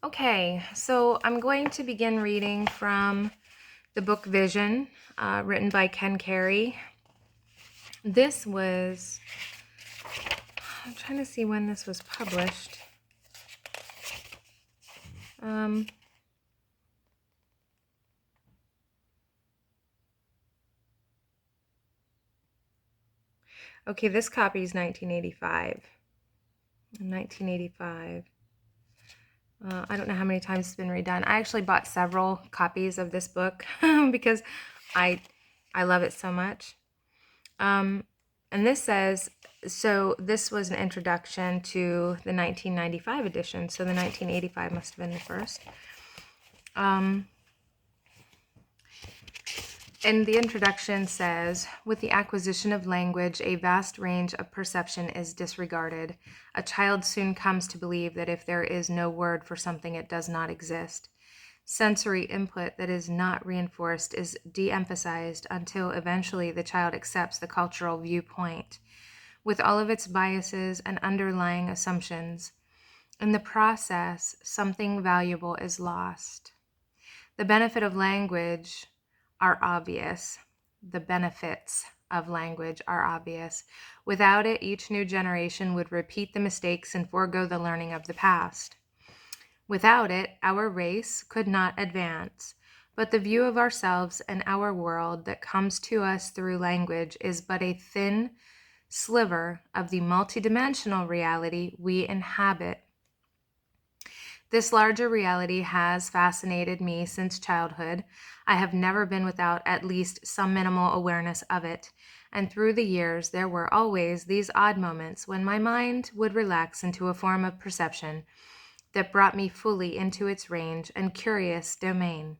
Okay, so I'm going to begin reading from the book Vision, written by Carey. This was, I'm trying to see when this was published. Um, okay, this copy is 1985. 1985. I don't know how many times it's been redone. I actually bought several copies of this book because I love it so much. And this says, so this was an introduction to the 1995 edition, so the 1985 must have been the first. And the introduction says, with the acquisition of language, a vast range of perception is disregarded. A child soon comes to believe that if there is no word for something, it does not exist. Sensory input that is not reinforced is de-emphasized until eventually the child accepts the cultural viewpoint, with all of its biases and underlying assumptions. In the process, something valuable is lost. The benefit of language are obvious. The benefits of language are obvious. Without it, each new generation would repeat the mistakes and forego the learning of the past. Without it, our race could not advance. But the view of ourselves and our world that comes to us through language is but a thin sliver of the multidimensional reality we inhabit. This larger reality has fascinated me since childhood. I have never been without at least some minimal awareness of it, and through the years there were always these odd moments when my mind would relax into a form of perception that brought me fully into its range and curious domain.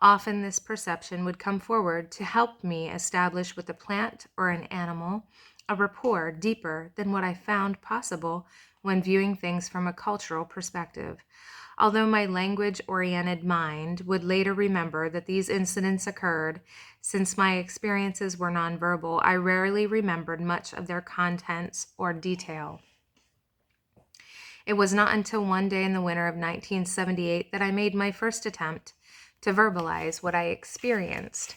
Often this perception would come forward to help me establish with a plant or an animal a rapport deeper than what I found possible when viewing things from a cultural perspective. Although my language-oriented mind would later remember that these incidents occurred, since my experiences were nonverbal, I rarely remembered much of their contents or detail. It was not until one day in the winter of 1978 that I made my first attempt to verbalize what I experienced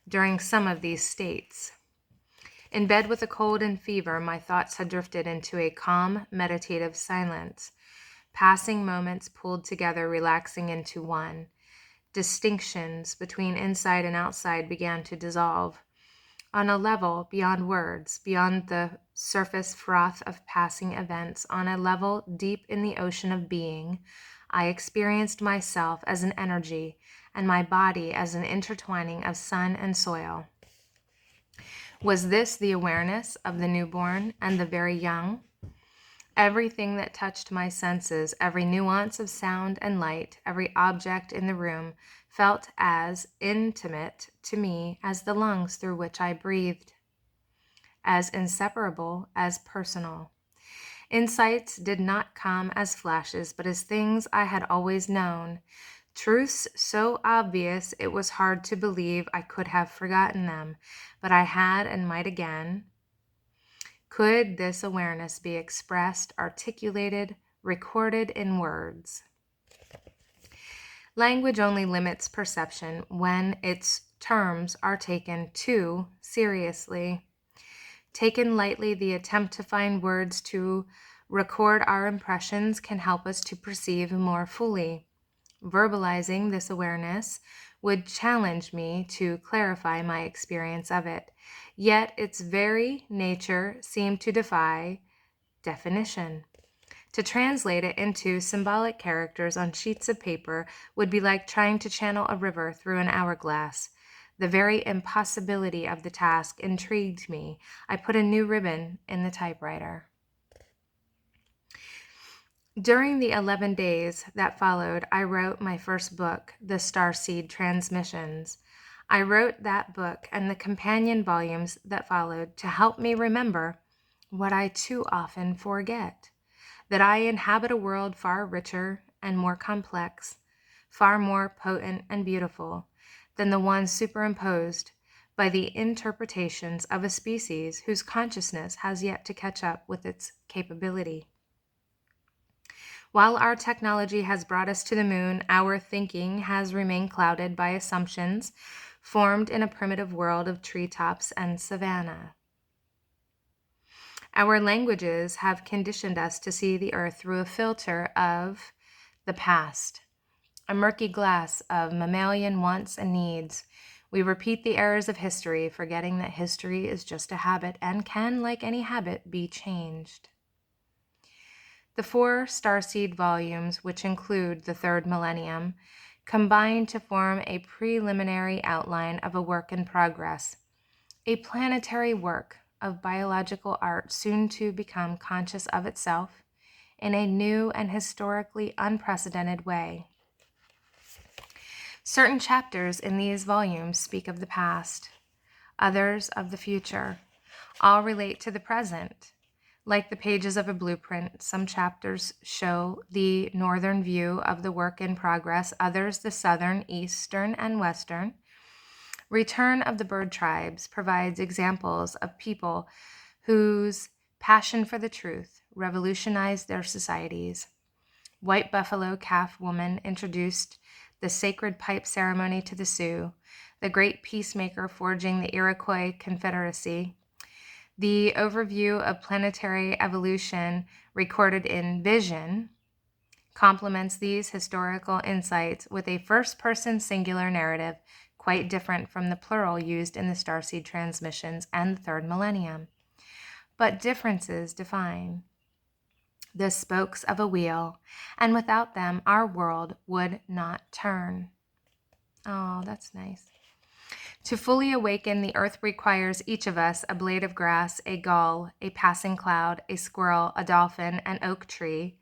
during some of these states. In bed with a cold and fever, my thoughts had drifted into a calm, meditative silence. Passing moments pulled together, relaxing into one. Distinctions between inside and outside began to dissolve. On a level beyond words, beyond the surface froth of passing events, on a level deep in the ocean of being, I experienced myself as an energy and my body as an intertwining of sun and soil. Was this the awareness of the newborn and the very young? Everything that touched my senses, every nuance of sound and light, every object in the room felt as intimate to me as the lungs through which I breathed, as inseparable as personal. Insights did not come as flashes, but as things I had always known. Truths so obvious it was hard to believe I could have forgotten them, but I had and might again. Could this awareness be expressed, articulated, recorded in words? Language only limits perception when its terms are taken too seriously. Taken lightly, the attempt to find words to record our impressions can help us to perceive more fully. Verbalizing this awareness would challenge me to clarify my experience of it, yet its very nature seemed to defy definition. To translate it into symbolic characters on sheets of paper would be like trying to channel a river through an hourglass. The very impossibility of the task intrigued me. I put a new ribbon in the typewriter. During the 11 days that followed, I wrote my first book, The Starseed Transmissions. I wrote that book and the companion volumes that followed to help me remember what I too often forget, that I inhabit a world far richer and more complex, far more potent and beautiful than the one superimposed by the interpretations of a species whose consciousness has yet to catch up with its capability. While our technology has brought us to the moon, our thinking has remained clouded by assumptions formed in a primitive world of treetops and savanna. Our languages have conditioned us to see the earth through a filter of the past, a murky glass of mammalian wants and needs. We repeat the errors of history, forgetting that history is just a habit and can, like any habit, be changed. The 4 starseed volumes, which include the third millennium, combine to form a preliminary outline of a work in progress, a planetary work of biological art soon to become conscious of itself in a new and historically unprecedented way. Certain chapters in these volumes speak of the past, others of the future. All relate to the present. Like the pages of a blueprint, some chapters show the northern view of the work in progress, others the southern, eastern, and western. Return of the Bird Tribes provides examples of people whose passion for the truth revolutionized their societies. White Buffalo Calf Woman introduced the sacred pipe ceremony to the Sioux, the great peacemaker forging the Iroquois Confederacy. The overview of planetary evolution recorded in Vision complements these historical insights with a first-person singular narrative quite different from the plural used in the starseed transmissions and the third millennium. But differences define the spokes of a wheel, and without them, our world would not turn. Oh, that's nice. To fully awaken, the earth requires each of us a blade of grass, a gull, a passing cloud, a squirrel, a dolphin, an oak tree.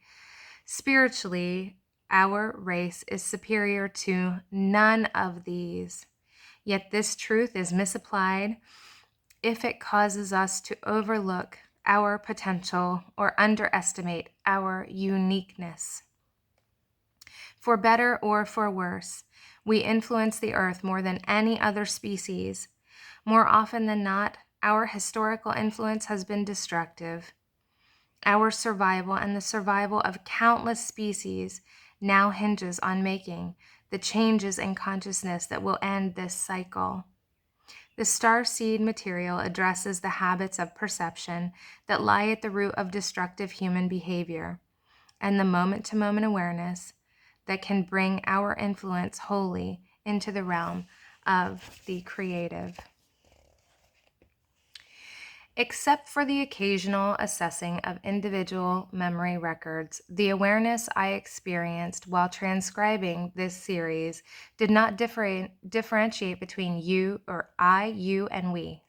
Spiritually, our race is superior to none of these. Yet this truth is misapplied if it causes us to overlook our potential or underestimate our uniqueness. For better or for worse, we influence the earth more than any other species. More often than not, our historical influence has been destructive. Our survival and the survival of countless species now hinges on making the changes in consciousness that will end this cycle. The starseed material addresses the habits of perception that lie at the root of destructive human behavior, and the moment-to-moment awareness that can bring our influence wholly into the realm of the creative. Except for the occasional assessing of individual memory records, the awareness I experienced while transcribing this series did not differentiate between you or I, you, and we.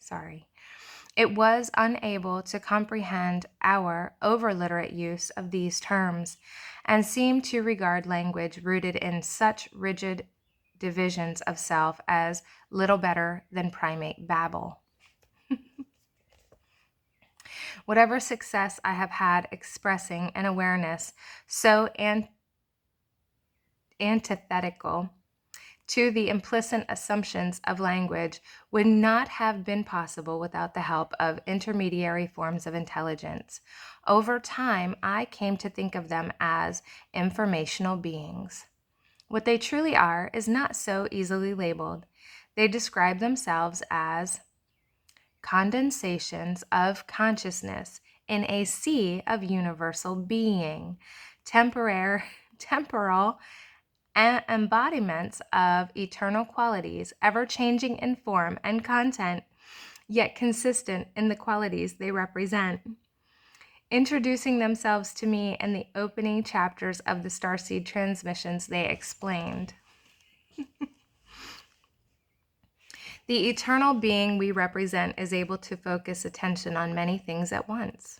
It was unable to comprehend our over-literate use of these terms and seemed to regard language rooted in such rigid divisions of self as little better than primate babble. Whatever success I have had expressing an awareness so antithetical to the implicit assumptions of language would not have been possible without the help of intermediary forms of intelligence. Over time, I came to think of them as informational beings. What they truly are is not so easily labeled. They describe themselves as condensations of consciousness in a sea of universal being, temporal embodiments of eternal qualities, ever-changing in form and content, yet consistent in the qualities they represent. Introducing themselves to me in the opening chapters of the Starseed transmissions, they explained. The eternal being we represent is able to focus attention on many things at once.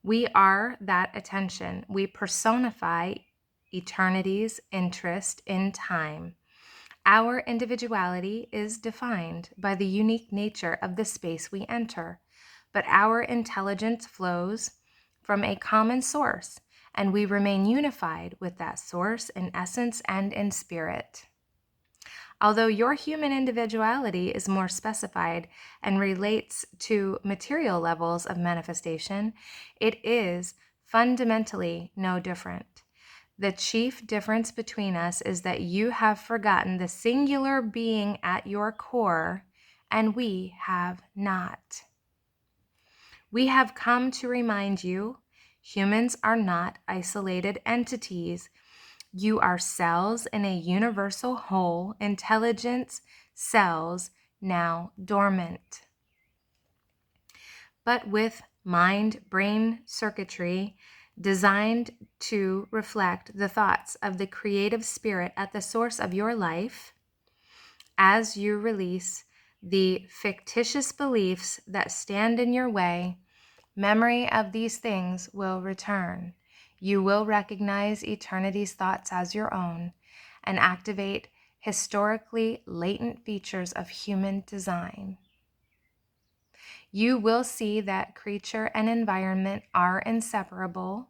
We are that attention. We personify eternity's interest in time. Our individuality is defined by the unique nature of the space we enter, but our intelligence flows from a common source, and we remain unified with that source in essence and in spirit. Although your human individuality is more specified and relates to material levels of manifestation, it is fundamentally no different. The chief difference between us is that you have forgotten the singular being at your core, and we have not. We have come to remind you, humans are not isolated entities. You are cells in a universal whole, intelligence cells now dormant. But with mind-brain circuitry designed to reflect the thoughts of the creative spirit at the source of your life, as you release the fictitious beliefs that stand in your way, memory of these things will return. You will recognize eternity's thoughts as your own and activate historically latent features of human design. You will see that creature and environment are inseparable,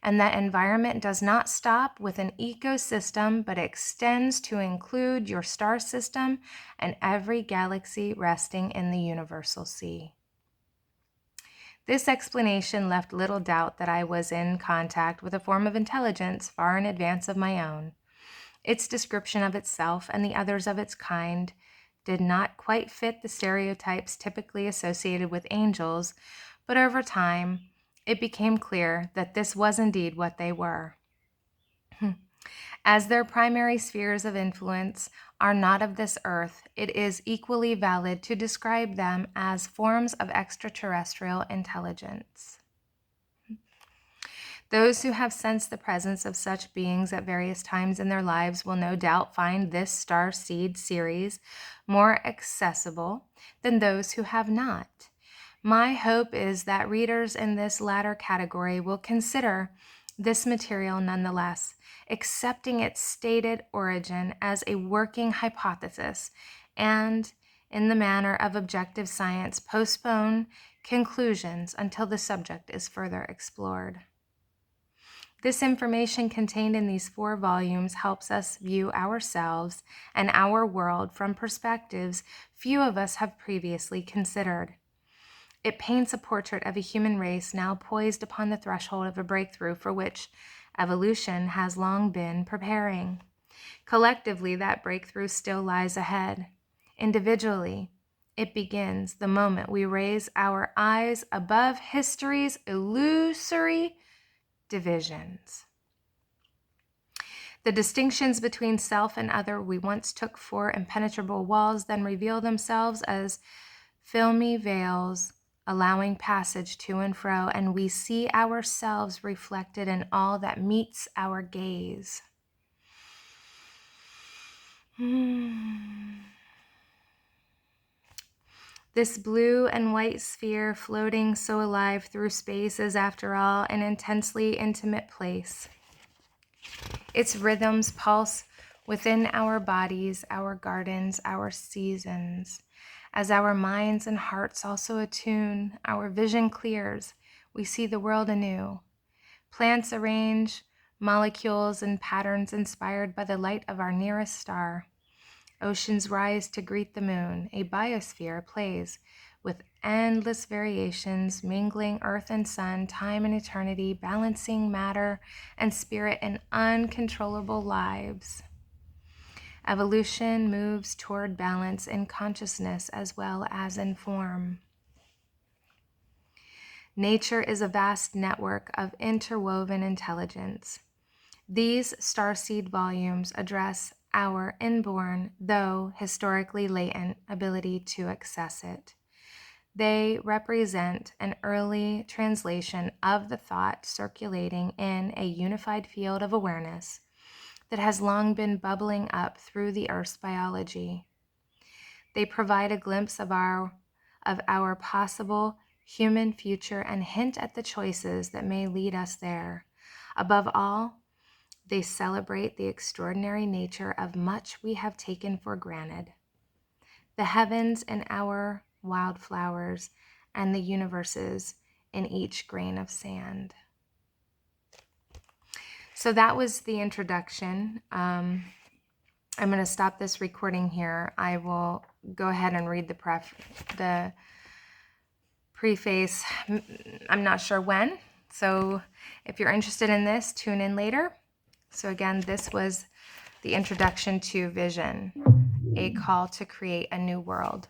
and that environment does not stop with an ecosystem but extends to include your star system and every galaxy resting in the universal sea. This explanation left little doubt that I was in contact with a form of intelligence far in advance of my own. Its description of itself and the others of its kind did not quite fit the stereotypes typically associated with angels, but over time, it became clear that this was indeed what they were. As their primary spheres of influence are not of this earth, it is equally valid to describe them as forms of extraterrestrial intelligence. Those who have sensed the presence of such beings at various times in their lives will no doubt find this star seed series more accessible than those who have not. My hope is that readers in this latter category will consider this material nonetheless, accepting its stated origin as a working hypothesis, and, in the manner of objective science, postpone conclusions until the subject is further explored. This information contained in these 4 volumes helps us view ourselves and our world from perspectives few of us have previously considered. It paints a portrait of a human race now poised upon the threshold of a breakthrough for which evolution has long been preparing. Collectively, that breakthrough still lies ahead. Individually, it begins the moment we raise our eyes above history's illusory divisions. The distinctions between self and other we once took for impenetrable walls then reveal themselves as filmy veils, allowing passage to and fro, and we see ourselves reflected in all that meets our gaze. This blue and white sphere floating so alive through space is, after all, an intensely intimate place. Its rhythms pulse within our bodies, our gardens, our seasons. As our minds and hearts also attune, our vision clears, we see the world anew. Plants arrange molecules and patterns inspired by the light of our nearest star. Oceans rise to greet the moon. A biosphere plays with endless variations, mingling earth and sun, time and eternity, balancing matter and spirit in uncontrollable lives. Evolution moves toward balance in consciousness as well as in form. Nature is a vast network of interwoven intelligence. These starseed volumes address our inborn, though historically latent, ability to access it. They represent an early translation of the thought circulating in a unified field of awareness that has long been bubbling up through the Earth's biology. They provide a glimpse of our possible human future and hint at the choices that may lead us there. Above all, they celebrate the extraordinary nature of much we have taken for granted. The heavens in our wildflowers and the universes in each grain of sand. So that was the introduction. I'm going to stop this recording here. I will go ahead and read the preface. I'm not sure when, So if you're interested in this, tune in later. So again, this was the introduction to vision, a call to create a new world.